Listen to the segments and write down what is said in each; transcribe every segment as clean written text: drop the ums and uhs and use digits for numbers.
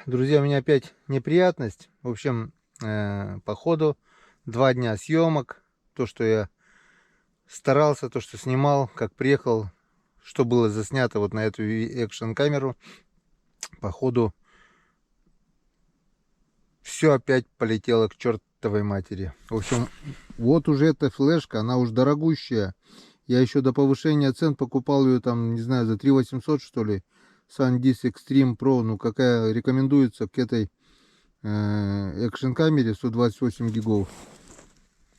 Друзья, у меня опять неприятность. В общем, по ходу 2 дня съемок. То, что я старался, то, что снимал, как приехал, что было заснято вот на эту экшн камеру. По ходу все опять полетело к чертовой матери. В общем, вот уже эта флешка, она уж дорогущая. Я еще до повышения цен покупал ее там, не знаю, за 3800 что ли. SanDisk Extreme Pro, ну какая рекомендуется к этой экшн камере 128 гигов.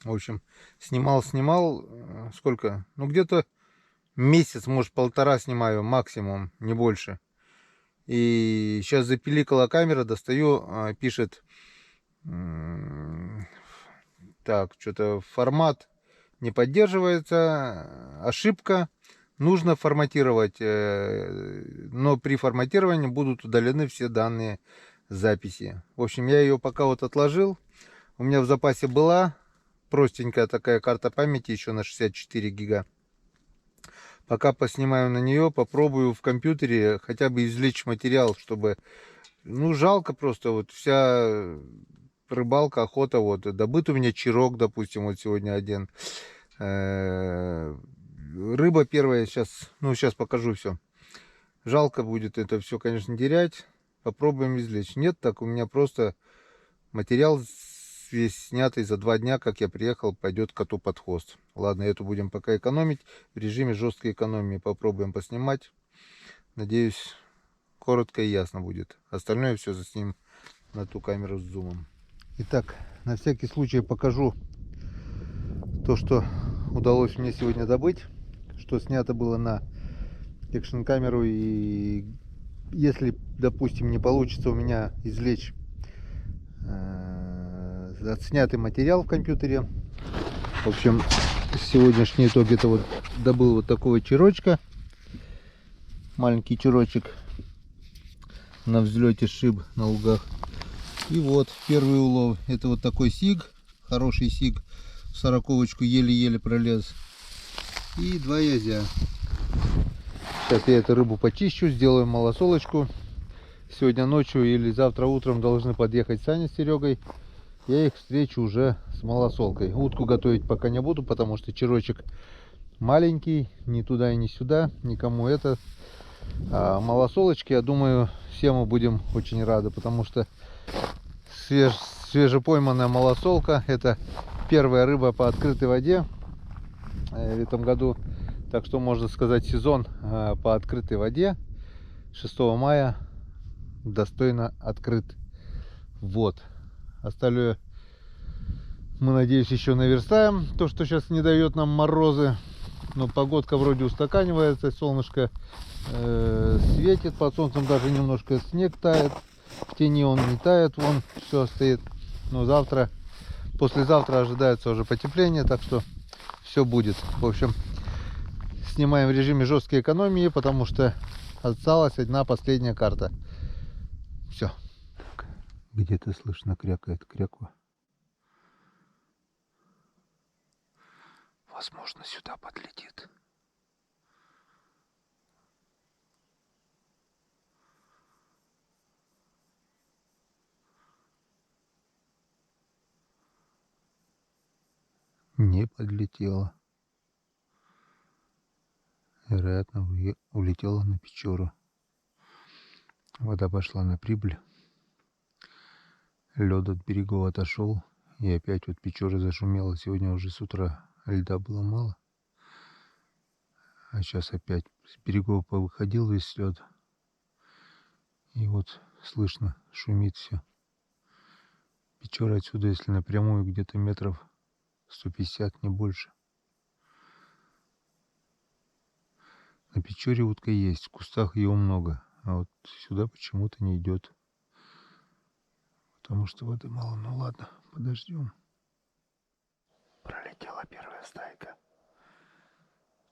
В общем, снимал, сколько? Ну, где-то месяц, может, полтора снимаю максимум, не больше. И сейчас запиликала камера, достаю, пишет, так, что-то формат не поддерживается, ошибка, нужно форматировать, но при форматировании будут удалены все данные записи. В общем, я ее пока вот отложил. У меня в запасе была простенькая такая карта памяти еще на 64 гига. Пока поснимаю на нее, попробую в компьютере хотя бы извлечь материал, чтобы... Ну, жалко просто, вот вся рыбалка, охота, вот, добыт у меня черок, допустим, вот сегодня один. Рыба первая сейчас, ну, сейчас покажу все. Жалко будет это все, конечно, терять. Попробуем извлечь. Нет, так у меня просто материал весь снятый за 2 дня, как я приехал, пойдет коту под хвост. Ладно, эту будем пока экономить. В режиме жесткой экономии попробуем поснимать. Надеюсь, коротко и ясно будет. Остальное все заснимем на ту камеру с зумом. Итак, на всякий случай покажу то, что удалось мне сегодня добыть. Что снято было на экшн камеру. И если, допустим, не получится у меня извлечь отснятый материал в компьютере. В общем, сегодняшний итог, это вот добыл вот такого черочка. Маленький черочек на взлете шиб на лугах. И вот первый улов. Это вот такой сиг. Хороший сиг. В 40-очку еле-еле пролез. И 2 язя. Сейчас я эту рыбу почищу, сделаю малосолочку. Сегодня ночью или завтра утром должны подъехать Саня с Серегой. Я их встречу уже с малосолкой. Утку готовить пока не буду, потому что черочек маленький, ни туда и ни сюда, никому это. А малосолочки, я думаю, все мы будем очень рады, потому что свежепойманная малосолка — это первая рыба по открытой воде в этом году. Так что, можно сказать, сезон по открытой воде 6 мая достойно открыт. Вот. Остальное мы, надеюсь, еще наверстаем. То, что сейчас не дает нам морозы. Но погодка вроде устаканивается. Солнышко светит. Под солнцем даже немножко снег тает. В тени он не тает. Вон все стоит. Но завтра, послезавтра ожидается уже потепление. Так что все будет. В общем, снимаем в режиме жесткой экономии, потому что осталась одна последняя карта. Все. Где-то слышно крякает кряква. Возможно, сюда подлетит. Не подлетела. Вероятно, улетела на Печору. Вода пошла на прибыль. Лед от берегов отошел. И опять вот Печора зашумела. Сегодня уже с утра льда было мало. А сейчас опять с берегов повыходил весь лед. И вот слышно, шумит все. Печора отсюда, если напрямую, где-то метров 150, не больше. На Печоре утка есть, в кустах ее много. А вот сюда почему-то не идет. Потому что воды мало. Ну ладно, подождем. Пролетела первая стайка.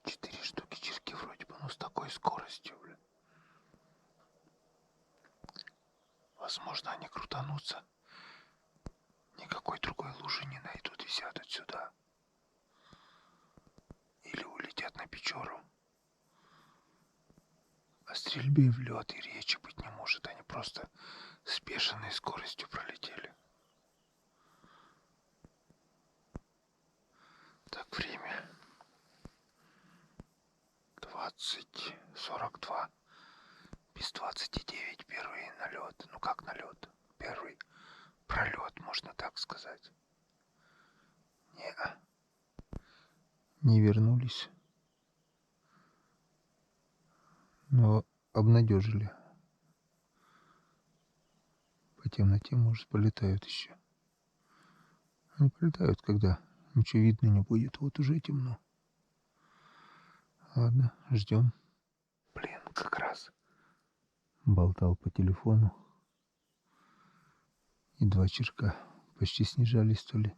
4 штуки черки вроде бы, но с такой скоростью, блин. Возможно, они крутанутся. Никакой другой лужи не найдут и сядут сюда. Или улетят на Печору. О стрельбе в лед и речи быть не может. Они просто с бешеной скоростью пролетели. Так, время 20:42. Без 29 первый налет. Ну как налет? Первый пролет, можно так сказать. Не вернулись. Но обнадежили. По темноте, может, полетают еще. Они полетают, когда ничего видно не будет. Вот уже темно. Ладно, ждем. Блин, как раз болтал по телефону. И 2 черка почти снижались, то ли.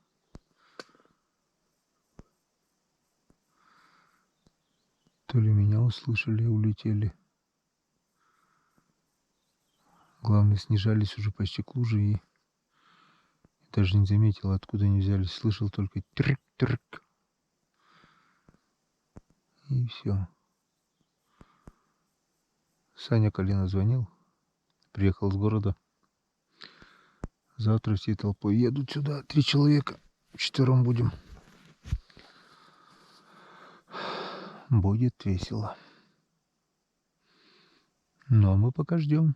То ли меня услышали и улетели. Главное, снижались уже почти к луже и даже не заметил, откуда они взялись. Слышал только трик-трик. И все. Саня Калина звонил. Приехал с города. Завтра всей толпой едут сюда. 3 человека. 4 будем. Будет весело. Ну, а мы пока ждем.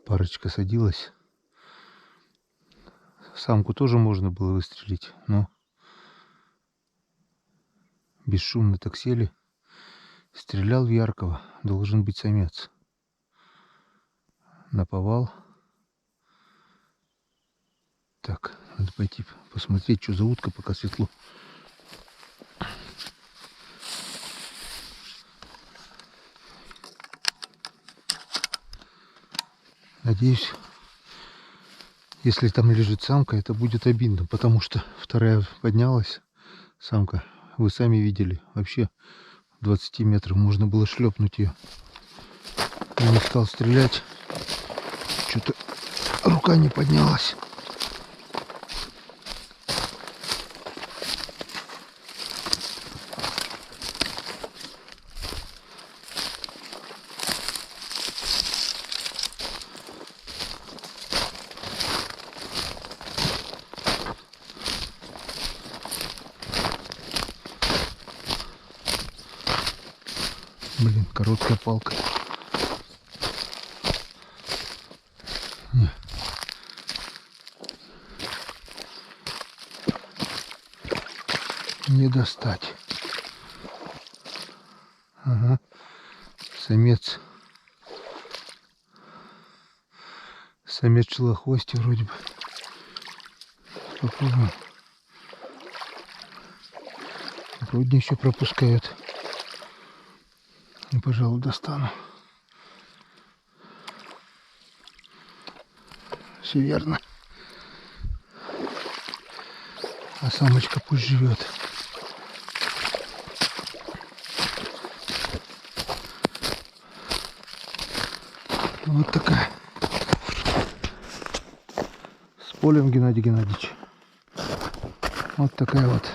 Парочка садилась. Самку тоже можно было выстрелить, но бесшумно так сели. Стрелял в яркого. Должен быть самец. Наповал. Так, надо пойти посмотреть, что за утка, пока светло. Надеюсь, если там лежит самка, это будет обидно, потому что вторая поднялась, самка. Вы сами видели, вообще в 20 метрах можно было шлепнуть ее. Я не стал стрелять, что-то рука не поднялась. Блин, короткая палка. Не достать. Ага. Самец. Самец шелохвостий вроде бы. Попробуем. Вроде еще пропускают. И, пожалуй, достану. Все верно. А самочка пусть живет. Вот такая. С полем, Геннадий Геннадьевич. Вот такая вот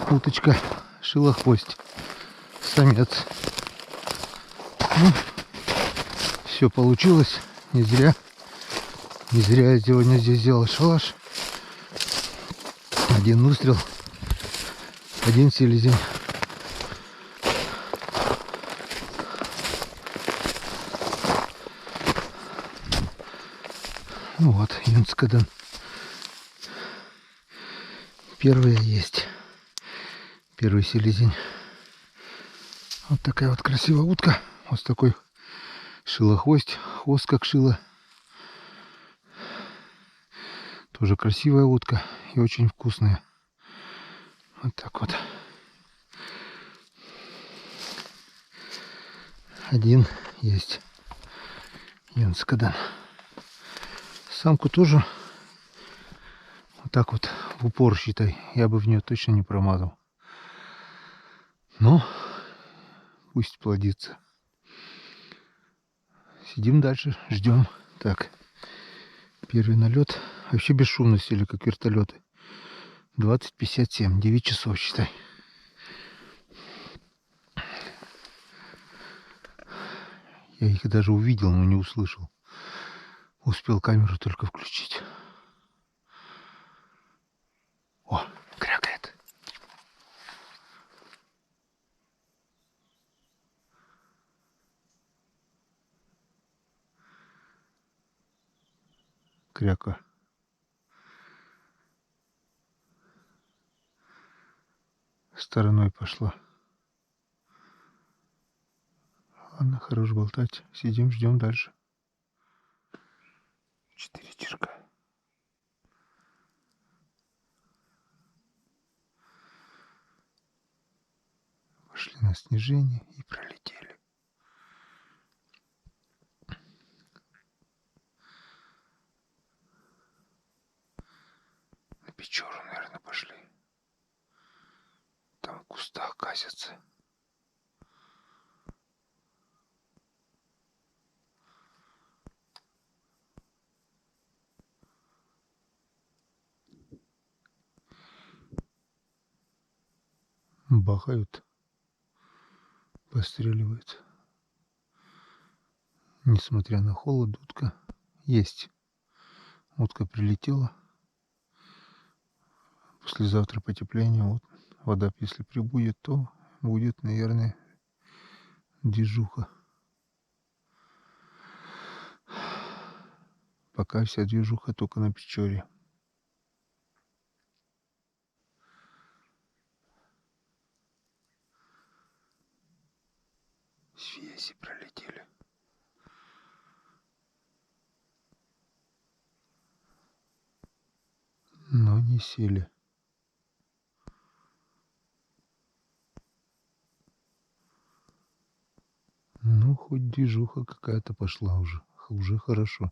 уточка шилохвость. Самец. Ну, все получилось. Не зря. Не зря я сегодня здесь сделал шалаш. 1 выстрел. 1 селезень. Ну вот, Юнскадан. Первая есть. Первый селезень. Вот такая вот красивая утка. Вот с такой шилохвость. Хвост как шило. Тоже красивая утка и очень вкусная. Вот так вот. 1 есть. Юнскадан. Самку тоже вот так вот в упор, считай. Я бы в нее точно не промазал. Но пусть плодится. Сидим дальше, ждем. Так, первый налет. Вообще бесшумно сели, как вертолеты. 20:57, 9 часов, считай. Я их даже увидел, но не услышал. Успел камеру только включить. О, крякает. Кряка. Стороной пошла. Ладно, хорош болтать. Сидим, ждем дальше. 4 чирка. Пошли на снижение и пролетели. На Печору, наверное, пошли. Там в кустах косятся. Бахают. Постреливают. Несмотря на холод, утка есть. Утка прилетела. Послезавтра потепление. Вот вода, если прибудет, то будет, наверное, движуха. Пока вся движуха только на Печоре. Связи пролетели. Но не сели. Ну, хоть движуха какая-то пошла уже. Уже хорошо.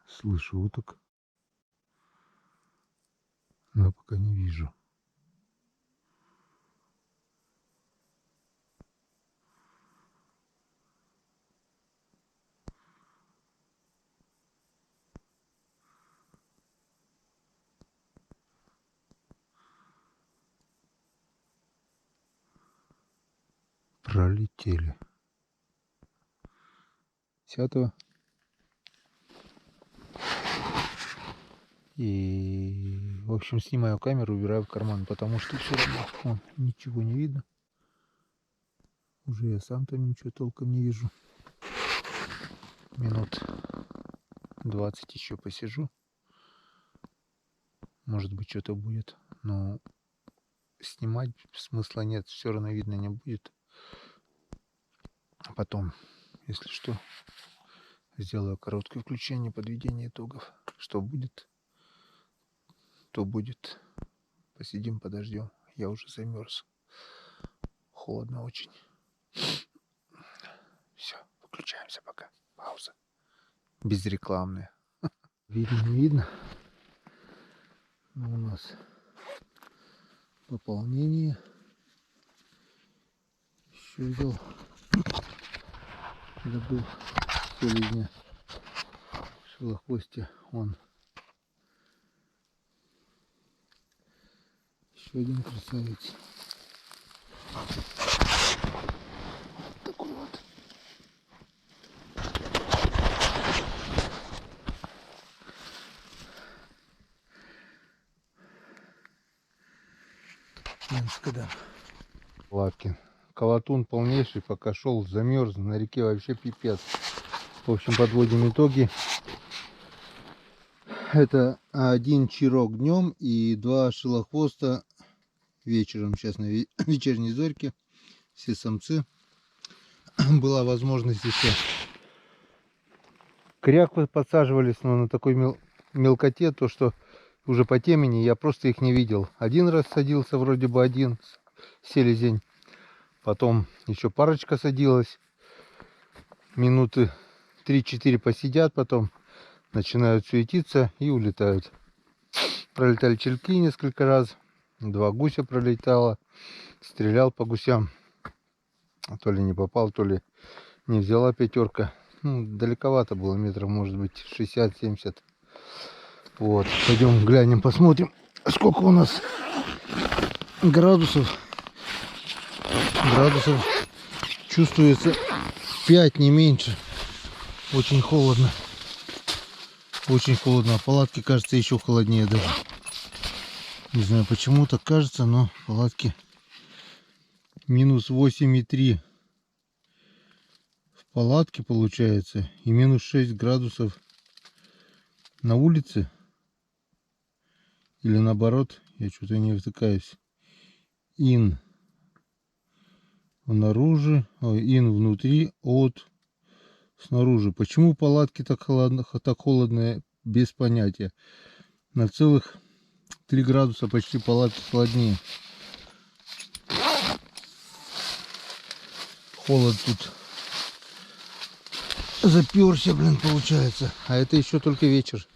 Слышу уток. Но пока не вижу. Пролетели. 10-го. И, в общем, снимаю камеру, убираю в карман, потому что все равно ничего не видно. Уже я сам там ничего толком не вижу. Минут 20 еще посижу. Может быть, что-то будет. Но снимать смысла нет. Все равно видно не будет. А потом, если что, сделаю короткое включение, подведение итогов. Что будет, то будет. Посидим, подождем. Я уже замерз. Холодно очень. Все, выключаемся пока. Пауза. Безрекламная. Видно, не видно. Но у нас пополнение. Еще видел. Забыл селезня. Шелохвостя. Он. Еще один красавец. Такой вот. Когда? Лапкин. Колотун полнейший, пока шел, замерз. На реке вообще пипец. В общем, подводим итоги. Это 1 чирок днем и 2 шилохвоста вечером. Сейчас на вечерней зорьке. Все самцы. Была возможность еще кряквы подсаживались, но на такой мелкоте, то что уже по темени я просто их не видел. Один раз садился вроде бы один селезень. Потом еще парочка садилась. Минуты 3-4 посидят, потом начинают суетиться и улетают. Пролетали чельки несколько раз. 2 гуся пролетало. Стрелял по гусям. То ли не попал, то ли не взяла пятерка. Ну, далековато было, метров, может быть, 60-70. Вот, пойдем глянем, посмотрим, сколько у нас градусов. Градусов чувствуется 5, не меньше. Очень холодно. Очень холодно. А палатки, кажется, еще холоднее даже. Не знаю, почему так кажется, но палатки минус 8,3 в палатке получается. И минус 6 градусов на улице. Или наоборот, я что-то не втыкаюсь. Ин внаружи, ин внутри, от снаружи. Почему палатки так холодные, без понятия. На целых 3 градуса почти палатки холоднее. Холод тут заперся, блин, получается. А это еще только вечер.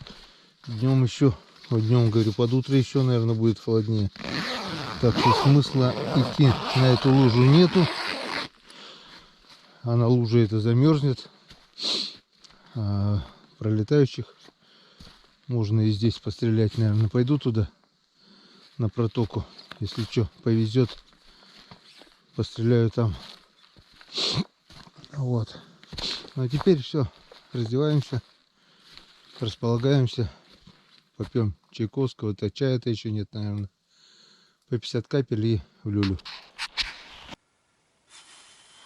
Днем еще, днем, говорю, под утро еще, наверное, будет холоднее. Так что смысла идти на эту лужу нету. А на луже это замерзнет. А пролетающих можно и здесь пострелять, наверное. Пойду туда, на протоку. Если что, повезет, постреляю там. Вот. Ну а теперь все. Раздеваемся, располагаемся. Попьем чайковского. Это чая-то еще нет, наверное. По 50 капель и в люлю.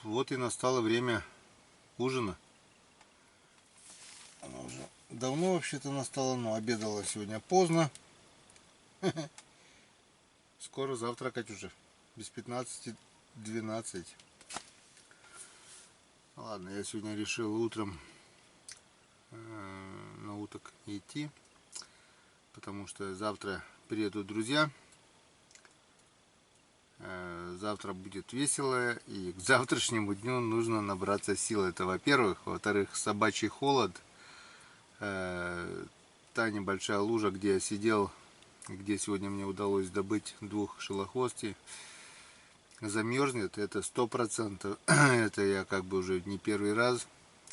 Вот и настало время ужина. Оно уже давно вообще-то настало, но обедала сегодня поздно. Скоро завтракать уже. Без 15-12. Ладно, я сегодня решил утром на уток идти. Потому что завтра приедут друзья. Завтра будет весело. И к завтрашнему дню нужно набраться сил. Это во-первых. Во-вторых, собачий холод. Та небольшая лужа, где я сидел, где сегодня мне удалось добыть 2 шелохвостей, замерзнет, это 100%. Это я как бы уже не первый раз.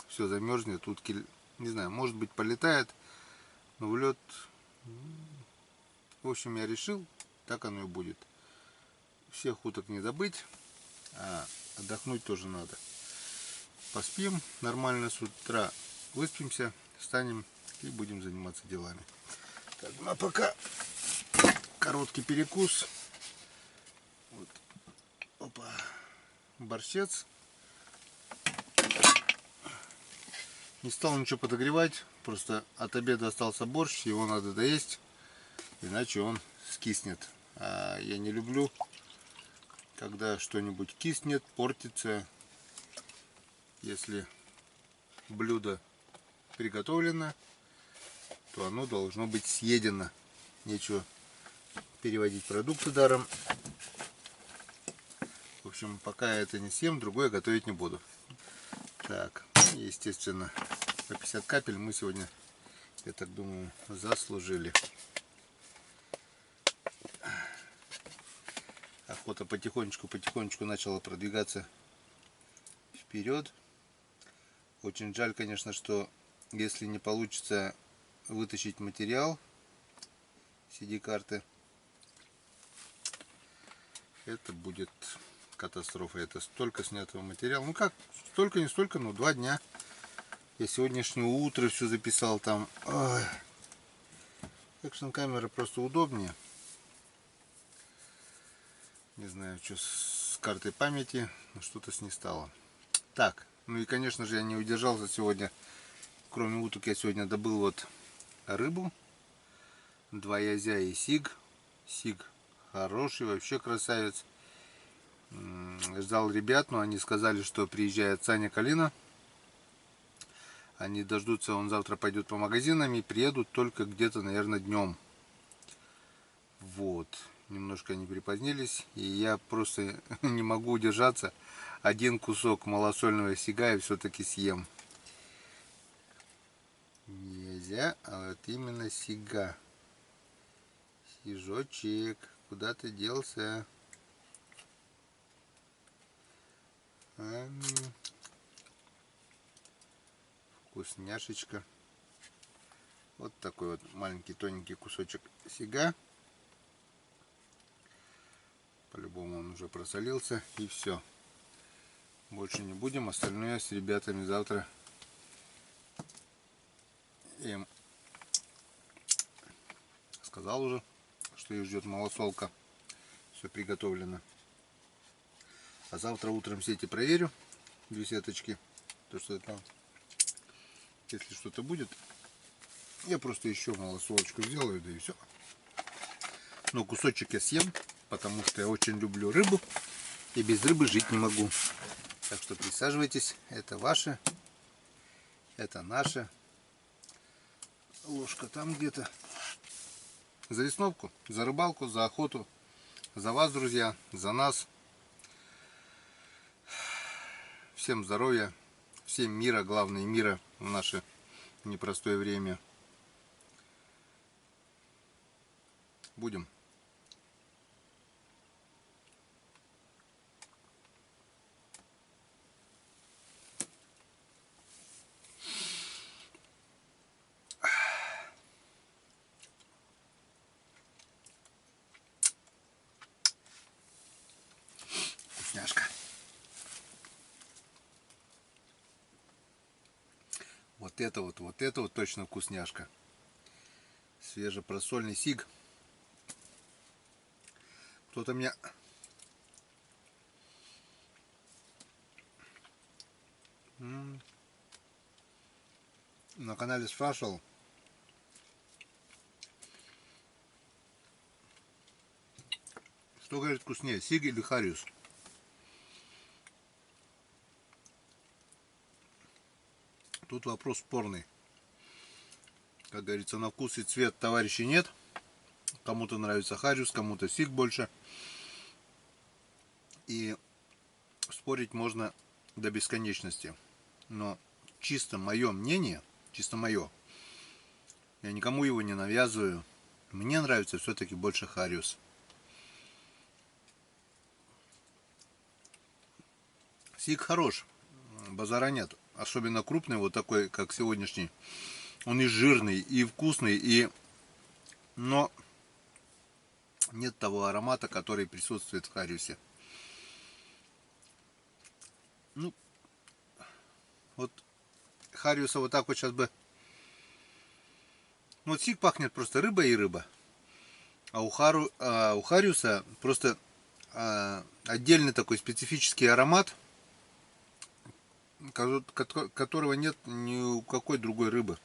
Все замерзнет. Утки, не знаю, может быть, полетает, но в лед. В общем, я решил, так оно и будет. Всех уток не добыть, а отдохнуть тоже надо. Поспим нормально с утра, выспимся, встанем и будем заниматься делами. Так, ну а пока короткий перекус. Вот. Опа. Борщец. Не стал ничего подогревать, просто от обеда остался борщ, его надо доесть, иначе он скиснет. А я не люблю, когда что-нибудь киснет, портится. Если блюдо приготовлено, то оно должно быть съедено. Нечего переводить продукты даром. В общем, пока я это не съем, другое готовить не буду. Так, естественно, по 50 капель мы сегодня, я так думаю, заслужили. Охота потихонечку начала продвигаться вперед. Очень жаль, конечно, что если не получится вытащить материал CD-карты, это будет катастрофа. Это столько снятого материала. Ну как, столько, не столько, но 2 дня. Я сегодняшнее утро все записал там. Экшн-камера просто удобнее. Не знаю, что с картой памяти, но что-то с ней стало. Так, ну и конечно же я не удержался сегодня. Кроме уток я сегодня добыл вот рыбу. 2 язя и сиг. Сиг хороший, вообще красавец. Ждал ребят, но они сказали, что приезжает Саня Калина. Они дождутся, он завтра пойдет по магазинам и приедут только где-то, наверное, днем. Вот. Немножко они припозднились. И я просто не могу удержаться. Один кусок малосольного сига и все-таки съем. Нельзя, а вот именно сига. Сижочек, куда ты делся? Вкусняшечка. Вот такой вот маленький тоненький кусочек сига. По-любому он уже просолился. И все. Больше не будем. Остальное с ребятами завтра им сказал уже, что их ждет малосолка. Все приготовлено. А завтра утром сети проверю. 2 сеточки. То, что там, если что-то будет, я просто еще малосолочку сделаю, да и все. Но кусочек я съем, потому что я очень люблю рыбу. И без рыбы жить не могу. Так что присаживайтесь. Это ваше. Это наше. Ложка там где-то. За весновку, за рыбалку, за охоту. За вас, друзья. За нас. Всем здоровья. Всем мира. Главное, мира в наше непростое время. Будем. Вкусняшка. Вот это вот точно вкусняшка. Свежепросольный сиг. Кто-то меня на канале спрашивал, что, говорит, вкуснее, сиг или хариус. Тут вопрос спорный. Как говорится, на вкус и цвет товарищей нет. Кому-то нравится хариус, кому-то сиг больше. И спорить можно до бесконечности. Но чисто мое мнение, чисто мое, я никому его не навязываю. Мне нравится все-таки больше хариус. Сиг хорош, базара нет. Особенно крупный, вот такой, как сегодняшний. Он и жирный, и вкусный, и... но нет того аромата, который присутствует в хариусе. Ну, вот хариуса вот так вот сейчас бы... Ну, вот сиг пахнет просто рыба и рыба. А у хариуса просто отдельный такой специфический аромат, которого нет ни у какой другой рыбы.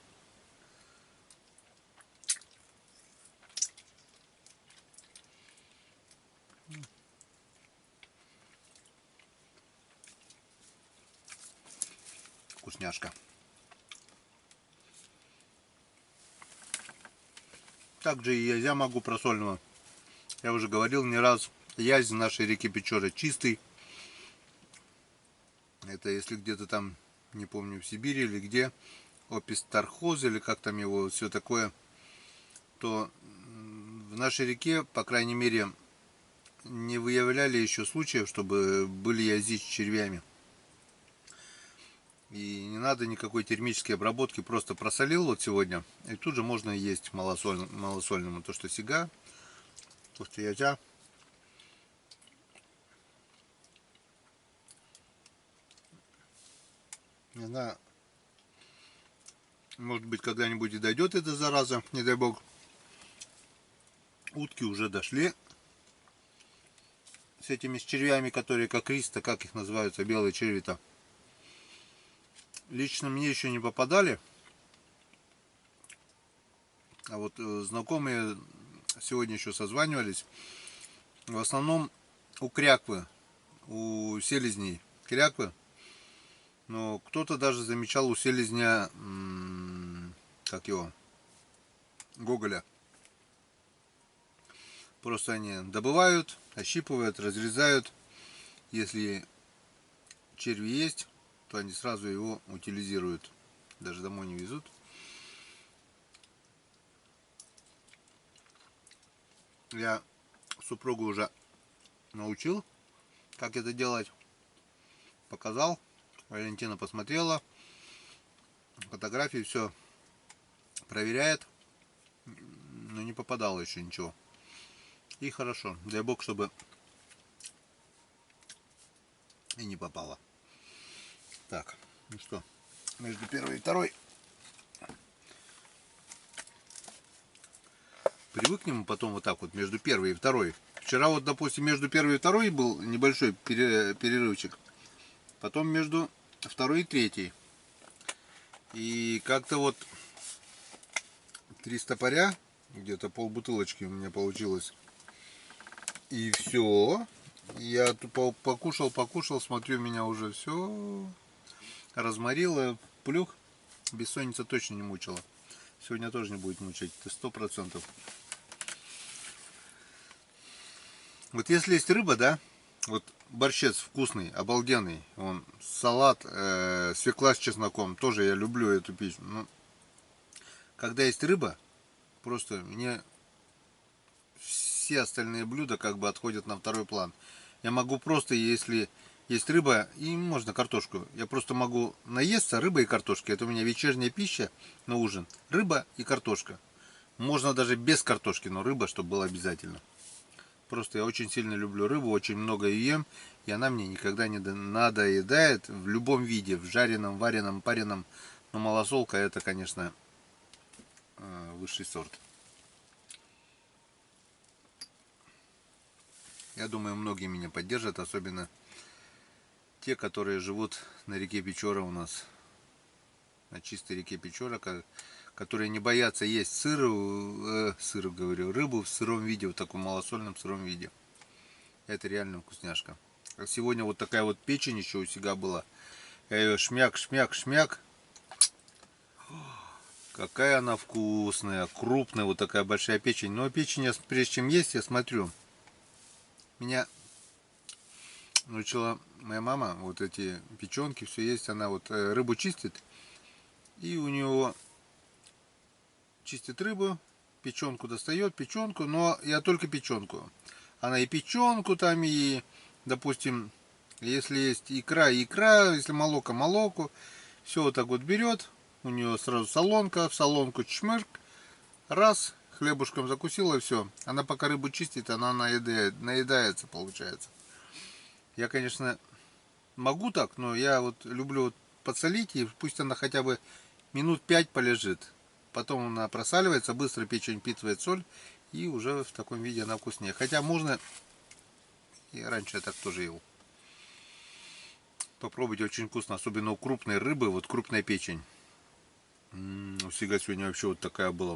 Вкусняшка. Также и язя могу просольного. Я уже говорил не раз. Язь в нашей реке Печоры чистый. Это если где-то там, не помню, в Сибири или где, опистархоз или как там его, все такое, то в нашей реке, по крайней мере, не выявляли еще случаев, чтобы были язи с червями. И не надо никакой термической обработки, просто просолил вот сегодня, и тут же можно есть малосольному. То, что сига, то, что язя. Не знаю, может быть, когда-нибудь и дойдет эта зараза, не дай бог. Утки уже дошли с этими с червями, которые как рис-то, как их называются, белые черви-то. Лично мне еще не попадали. А вот знакомые сегодня еще созванивались. В основном у кряквы, у селезней кряквы. Но кто-то даже замечал у селезня, как его, гоголя. Просто они добывают, ощипывают, разрезают. Если черви есть, то они сразу его утилизируют. Даже домой не везут. Я супругу уже научил, как это делать. Показал. Валентина посмотрела. фотографии все проверяет, но не попадало еще ничего. И хорошо, дай бог, чтобы и не попало. Так, ну что, между первой и второй привыкнем потом вот так вот между первой и второй. Вчера вот, допустим, между первой и второй был небольшой перерывчик. Потом между второй и третьей. И как-то вот 3 стопоря, где-то полбутылочки у меня получилось. И все. Я покушал, смотрю, меня уже все разморило, плюх. Бессонница точно не мучила. Сегодня тоже не будет мучить, это 100%. Вот если есть рыба, да, вот борщец вкусный, обалденный, он салат, свекла с чесноком, тоже я люблю эту пищу. Но когда есть рыба, просто мне все остальные блюда как бы отходят на второй план. Я могу просто, если есть рыба, и можно картошку, я просто могу наесться рыбой и картошкой. Это у меня вечерняя пища на ужин. Рыба и картошка. Можно даже без картошки, но рыба, чтобы было обязательно. Просто я очень сильно люблю рыбу, очень много ее ем, и она мне никогда не надоедает в любом виде, в жареном, вареном, пареном. Но малосолка это, конечно, высший сорт. Я думаю, многие меня поддержат, особенно те, которые живут на реке Печора у нас, на чистой реке Печора, которые не боятся есть рыбу в сыром виде, в таком малосольном сыром виде. Это реально вкусняшка. Сегодня вот такая вот печень еще у себя была. Я ее шмяк, шмяк, шмяк. Какая она вкусная, крупная, вот такая большая печень. Но печень, прежде чем есть, я смотрю. Меня научила моя мама, вот эти печенки, все есть. Она вот рыбу чистит. И у него чистит рыбу, печенку достает, печенку, но я только печенку. Она и печенку там, и, допустим, если есть икра, икра, если молоко, молоко. Все вот так вот берет, у нее сразу солонка, в солонку чмырк, раз, хлебушком закусила, и все. Она пока рыбу чистит, она наедается, получается. Я, конечно, могу так, но я вот люблю вот подсолить, и пусть она хотя бы минут 5 полежит. Потом она просаливается, быстро печень впитывает соль, и уже в таком виде она вкуснее. Хотя можно, и раньше я так тоже ел. Попробуйте, очень вкусно, особенно у крупной рыбы, вот крупная печень. У Сига сегодня вообще вот такая была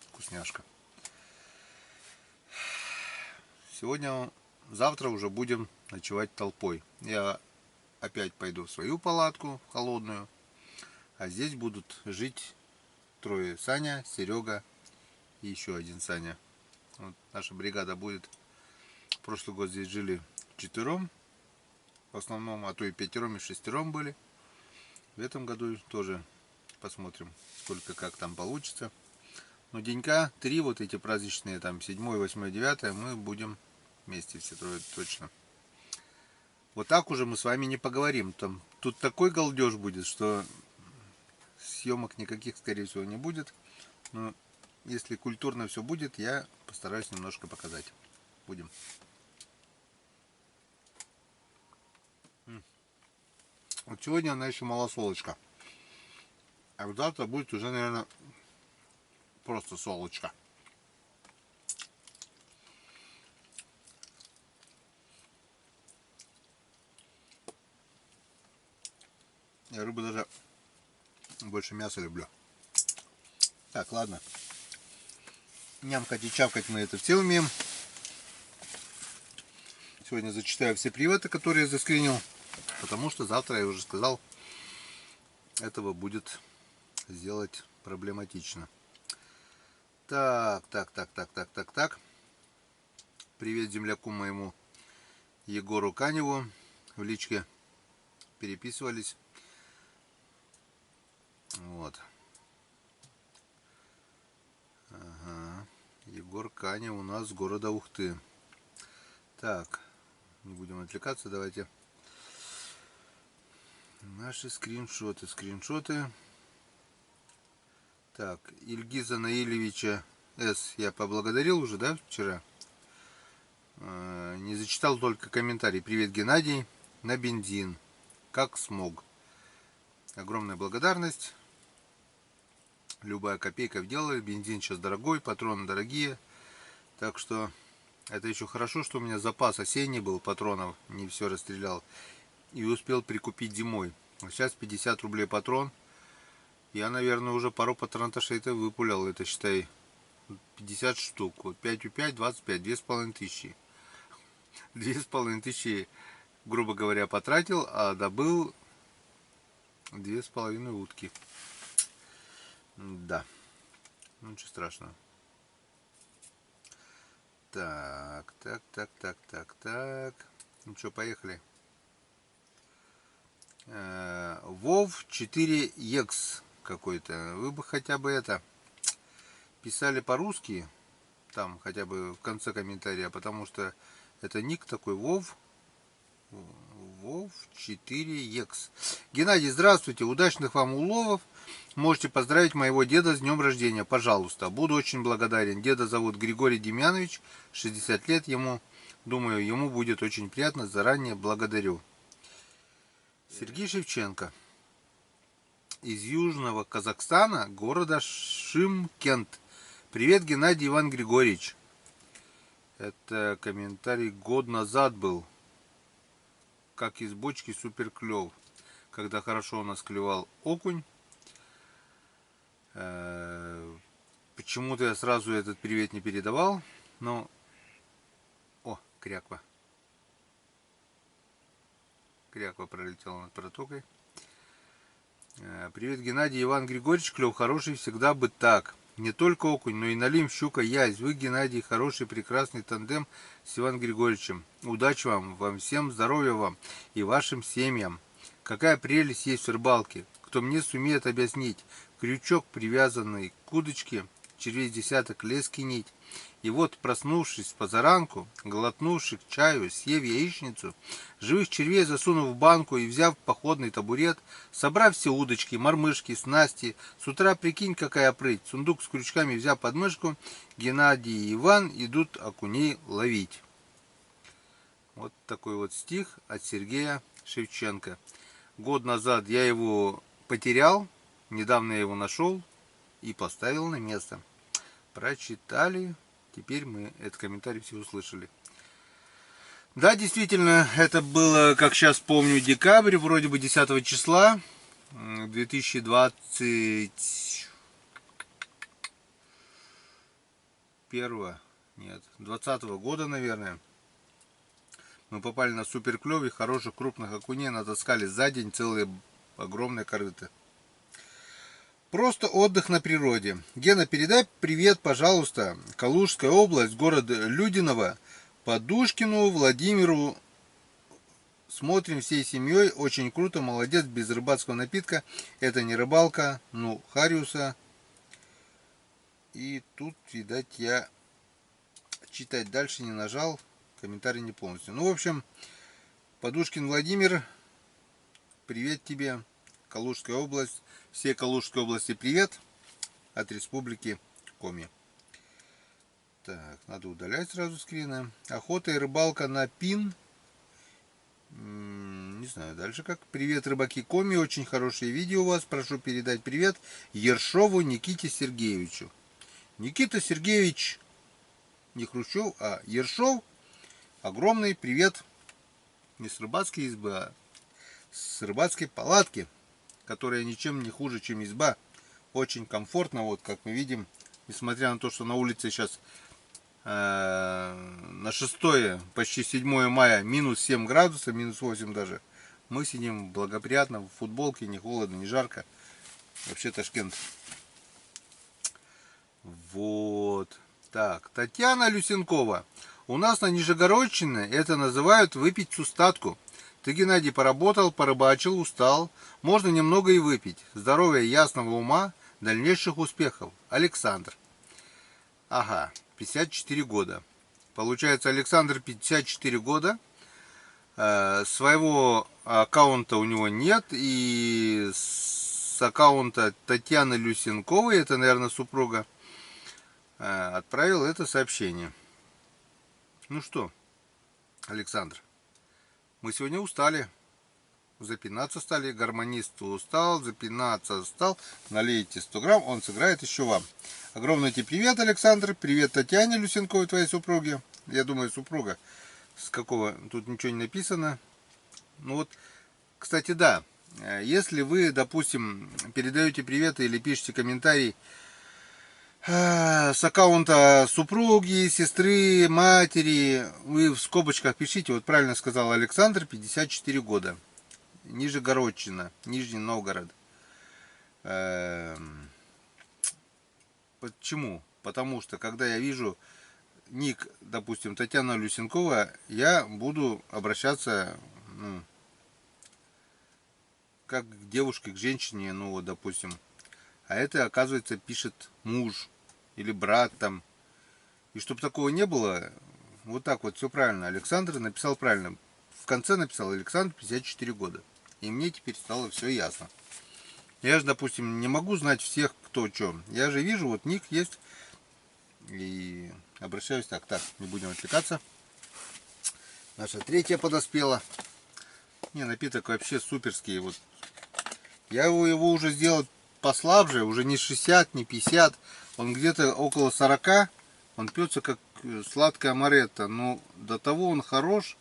вкусняшка. Сегодня, завтра уже будем ночевать толпой. Я опять пойду в свою палатку холодную, а здесь будут жить трое: Саня, Серега и еще один Саня. Вот наша бригада будет. Прошлый год здесь жили четвером, в основном, а то и пятером, и шестером были. В этом году тоже посмотрим, сколько как там получится. Но денька 3 вот эти праздничные, там 7, 8, 9, мы будем вместе все трое точно. Вот так уже мы с вами не поговорим. Тут такой галдеж будет, что съемок никаких, скорее всего, не будет. Но если культурно все будет, я постараюсь немножко показать. Будем. Вот сегодня она еще малосолочка. А вот завтра будет уже, наверное, просто солочка. Я рыбу даже больше мяса люблю. Так, ладно. Нямкать и чавкать мы это все умеем. Сегодня зачитаю все приваты, которые я заскринил. Потому что завтра, я уже сказал, этого будет сделать проблематично. Так. Привет земляку моему Егору Каневу. В личке переписывались. Вот. Ага. Егор Канев у нас с города Ухты. Так. Не будем отвлекаться, давайте. Наши скриншоты. Так, Ильгиза Наилевича С. я поблагодарил уже, да, вчера? Не зачитал только комментарий. Привет, Геннадий. На бензин. Как смог. Огромная благодарность. Любая копейка в дело. Бензин сейчас дорогой, патроны дорогие. Так что это еще хорошо, что у меня запас осенний был патронов. Не все расстрелял. И успел прикупить зимой. А сейчас 50 рублей патрон. Я, наверное, уже пару патронташей-то выпулял. Это, считай, 50 штук. Вот 5 у 5, 25, 2500. 2500, грубо говоря, потратил, а добыл 2,5 утки. Да. Ну, ничего страшного. Так. Ну что, поехали. Вов 4 Екс какой-то. Вы бы хотя бы это писали по-русски, там хотя бы в конце комментария, потому что это ник такой Вов 4 Екс. Геннадий, здравствуйте, удачных вам уловов. Можете поздравить моего деда с днем рождения, пожалуйста. Буду очень благодарен. Деда зовут Григорий Демьянович, 60 лет ему. Думаю, ему будет очень приятно. Заранее благодарю. Сергей Шевченко. Из Южного Казахстана, города Шымкент. Привет, Геннадий Иван Григорьевич. Это комментарий год назад был. Как из бочки супер клев. Когда хорошо у нас клевал окунь. Почему-то я сразу этот привет не передавал. Но... О, кряква. Кряква пролетела над протокой. Привет, Геннадий Иван Григорьевич. Клев хороший, всегда бы так. Не только окунь, но и налим, щука, язь. Вы, Геннадий, хороший, прекрасный тандем с Иваном Григорьевичем. Удачи вам всем, здоровья вам и вашим семьям. Какая прелесть есть в рыбалке. Кто мне сумеет объяснить. Крючок, привязанный к удочке, через десяток лески нить. И вот, проснувшись позаранку, глотнувши к чаю, съев яичницу, живых червей засунув в банку и взяв походный табурет, собрав все удочки, мормышки, снасти, с утра, прикинь, какая прыть, сундук с крючками взяв под мышку, Геннадий и Иван идут окуней ловить. Вот такой вот стих от Сергея Шевченко. Год назад я его потерял, недавно я его нашел и поставил на место. Прочитали. Теперь мы этот комментарий все услышали. Да, действительно, это было, как сейчас помню, декабрь, вроде бы 10 числа 2021, нет, 20 года, наверное. Мы попали на супер клёв и хороших крупных окуней натаскали за день целые огромные корыты. Просто отдых на природе. Гена, передай привет, пожалуйста, Калужская область, город Людиново, Подушкину Владимиру. Смотрим всей семьей. Очень круто, молодец, без рыбацкого напитка. Это не рыбалка, ну, Хариуса. И тут, видать, я читать дальше не нажал. Комментарий не полностью. Ну, в общем, Подушкин Владимир, привет тебе. Калужская область. Всей Калужской области привет от Республики Коми. Так, надо удалять сразу скрины. Охота и рыбалка на пин. Не знаю дальше как. Привет, рыбаки Коми. Очень хорошее видео у вас. Прошу передать привет Ершову Никите Сергеевичу. Никита Сергеевич, не Хрущев, а Ершов. Огромный привет. Не с рыбацкой избы, а с рыбацкой палатки, которая ничем не хуже, чем изба. Очень комфортно, вот как мы видим, несмотря на то, что на улице сейчас на 6, почти 7 мая минус 7 градусов, минус 8 даже. Мы сидим благоприятно в футболке, не холодно, не жарко. Вообще Ташкент. Вот. Так, Татьяна Люсенкова. У нас на Нижегородчине это называют выпить с устатку. Ты, Геннадий, поработал, порыбачил, устал. Можно немного и выпить. Здоровья, ясного ума, дальнейших успехов. Александр. Ага, 54 года. Получается, Александр 54 года. Своего аккаунта у него нет. И с аккаунта Татьяны Люсенковой, это, наверное, супруга, отправил это сообщение. Ну что, Александр, мы сегодня устали. Запинаться стали, гармонист устал, запинаться стал. Налейте 100 грамм, он сыграет еще вам. Огромный тебе привет, Александр. Привет Татьяне Люсенковой, твоей супруге. Я думаю, супруга. С какого? Тут ничего не написано. Ну вот, кстати, да. Если вы, допустим, передаете приветы или пишете комментарий с аккаунта супруги, сестры, матери, вы в скобочках пишите, вот правильно сказал Александр, 54 года. Нижегородчина, Нижний Новгород. Почему? Потому что, когда я вижу ник, допустим, Татьяна Люсенкова, я буду обращаться, ну, как к девушке, к женщине, ну вот, допустим. А это, оказывается, пишет муж или брат там. И чтобы такого не было, вот так вот все правильно. Александр написал правильно. В конце написал Александр, 54 года. И мне теперь стало все ясно. Я же, допустим, не могу знать всех, кто что. Я же вижу, вот ник есть. И обращаюсь так. Так, не будем отвлекаться. Наша третья подоспела. Не, напиток вообще суперский. Вот. Я его уже сделал послабже. Уже не 60, не 50. Он где-то около 40. Он пьется как сладкая амаретто. Но до того он хорош.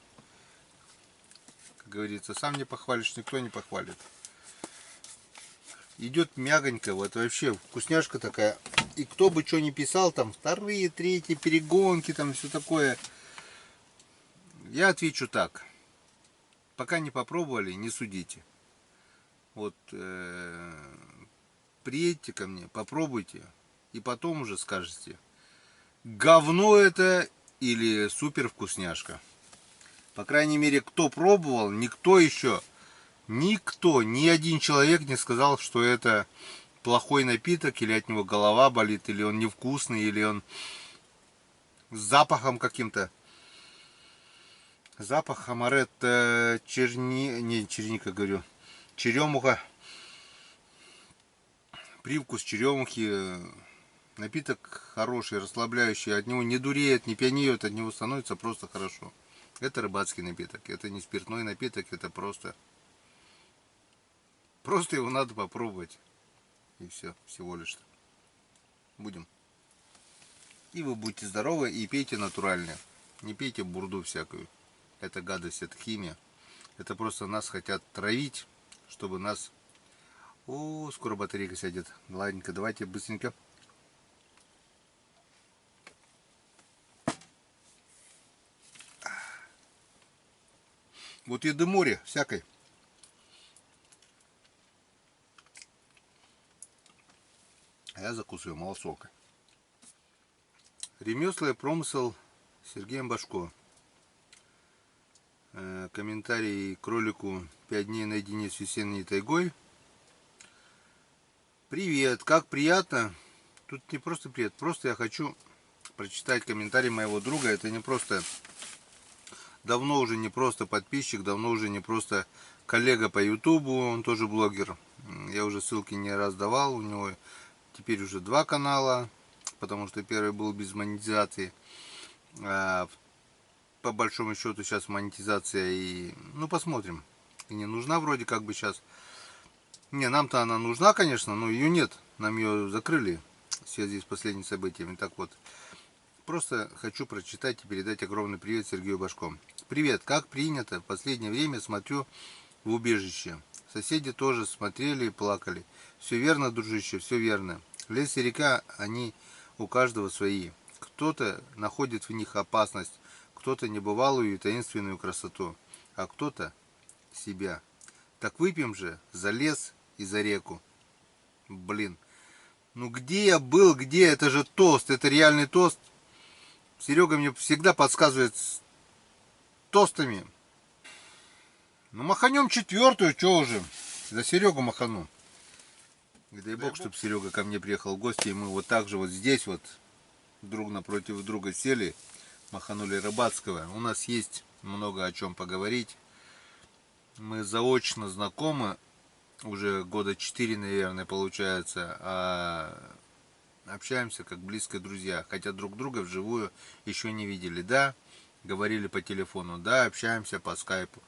Как говорится, сам не похвалишь, никто не похвалит. Идет мягонько, вот вообще вкусняшка такая. И кто бы что ни писал, там вторые, третьи, перегонки, там все такое. Я отвечу так. Пока не попробовали, не судите. Вот приедьте ко мне, попробуйте. И потом уже скажете, говно это или супер вкусняшка. По крайней мере, кто пробовал, никто еще... Никто, ни один человек не сказал, что это плохой напиток, или от него голова болит, или он невкусный, или он с запахом каким-то. Запах амаретто, не черника, говорю, черемуха. Привкус черемухи. Напиток хороший, расслабляющий. От него не дуреет, не пьянеет, от него становится просто хорошо. Это рыбацкий напиток, это не спиртной напиток, это просто... Просто его надо попробовать. И все, всего лишь. Будем. И вы будете здоровы и пейте натуральное. Не пейте бурду всякую. Это гадость, это химия. Это просто нас хотят травить, чтобы нас... О, скоро батарейка сядет. Ладненько, давайте быстренько. Вот еды море всякой. А я закусываю малосолкой. Ремесла и промысел Сергеем Башко. Комментарий к ролику 5 дней наедине с весенней тайгой. Привет, как приятно. Тут не просто привет, просто я хочу прочитать комментарий моего друга. Это не просто... Давно уже не просто подписчик, давно уже не просто коллега по ютубу, он тоже блогер. Я уже ссылки не раз давал, у него теперь уже 2 канала, потому что первый был без монетизации. А по большому счету сейчас монетизация и... Ну, посмотрим. И не нужна вроде как бы сейчас. Не, нам-то она нужна, конечно, но ее нет. Нам ее закрыли в связи с последними событиями. Так вот, просто хочу прочитать и передать огромный привет Сергею Башко. Привет, как принято, в последнее время смотрю в убежище. Соседи тоже смотрели и плакали. Все верно, дружище, все верно. Лес и река, они у каждого свои. Кто-то находит в них опасность, кто-то небывалую и таинственную красоту, а кто-то себя. Так выпьем же за лес и за реку. Блин, ну где я был, где? Это же тост, это реальный тост. Серега мне всегда подсказывает с тостами. Ну маханем 4-ю, что уже? За Серегу махану. И дай бог, чтобы Серега ко мне приехал в гости, и мы вот так же вот здесь вот друг напротив друга сели, маханули рыбацкого. У нас есть много о чем поговорить. Мы заочно знакомы уже года 4, наверное, получается, а общаемся как близкие друзья, хотя друг друга вживую еще не видели. Да, говорили по телефону, да, общаемся по скайпу,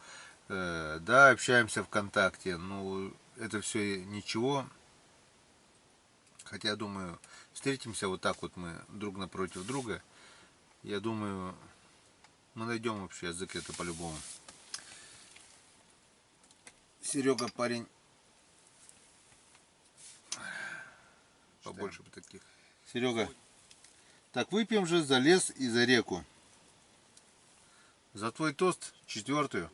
да, общаемся ВКонтакте. Ну, это все ничего. Хотя, я думаю, встретимся вот так вот мы друг напротив друга. Я думаю, мы найдем общий язык, это по-любому. Серега парень побольше бы таких. Серега, так выпьем же за лес и за реку. За твой тост 4-ю.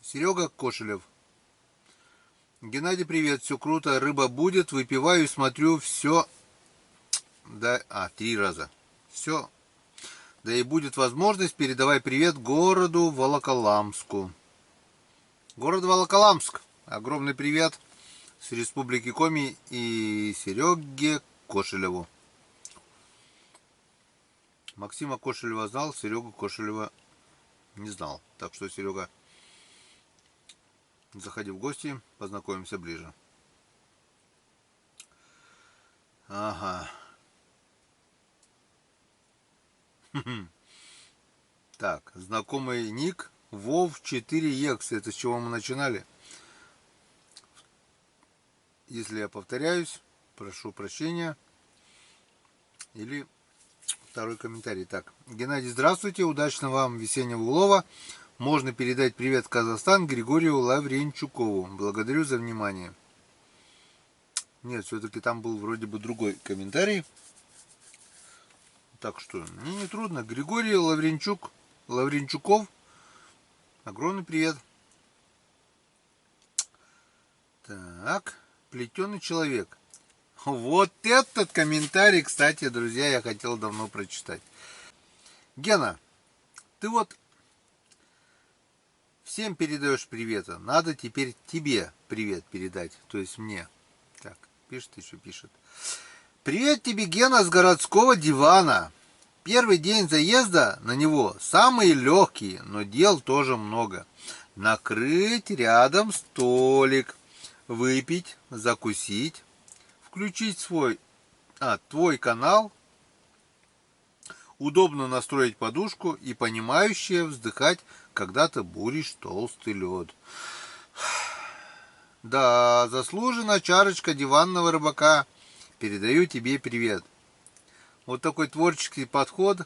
Серега Кошелев. Геннадий, привет, все круто, рыба будет, выпиваю и смотрю, все. Да, 3 раза. Все. Да и будет возможность, передавай привет городу Волоколамску. Город Волоколамск. Огромный привет с Республики Коми и Сереге Кошелеву. Максима Кошелева знал, Серегу Кошелева не знал. Так что, Серега, заходи в гости, познакомимся ближе. Ага. Так, знакомый ник Вов 4Екс. Это с чего мы начинали? Если я повторяюсь, прошу прощения. Или второй комментарий. Так, Геннадий, здравствуйте, удачного вам весеннего улова. Можно передать привет Казахстан Григорию Лавренчукову. Благодарю за внимание. Нет, все-таки там был вроде бы другой комментарий. Так что, мне не трудно. Григорий Лавренчуков. Огромный привет. Так, плетеный человек. Вот этот комментарий, кстати, друзья, я хотел давно прочитать. Гена, ты вот всем передаешь привета. Надо теперь тебе привет передать. То есть мне. Так, пишет еще, пишет. Привет тебе, Гена, с городского дивана. Первый день заезда на него самый легкий, но дел тоже много. Накрыть рядом столик, выпить, закусить, включить твой канал, удобно настроить подушку и понимающе вздыхать, когда ты буришь толстый лед. Да, заслужена чарочка диванного рыбака. Передаю тебе привет. Вот такой творческий подход.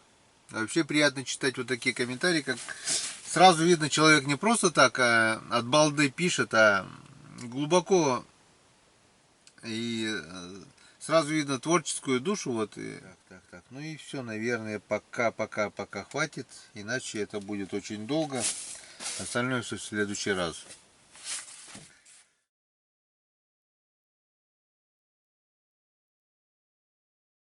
Вообще приятно читать вот такие комментарии, как сразу видно, человек не просто так от балды пишет, а глубоко, и сразу видно творческую душу. Вот. И... Так. Ну и все, наверное, пока хватит, иначе это будет очень долго. Остальное все в следующий раз.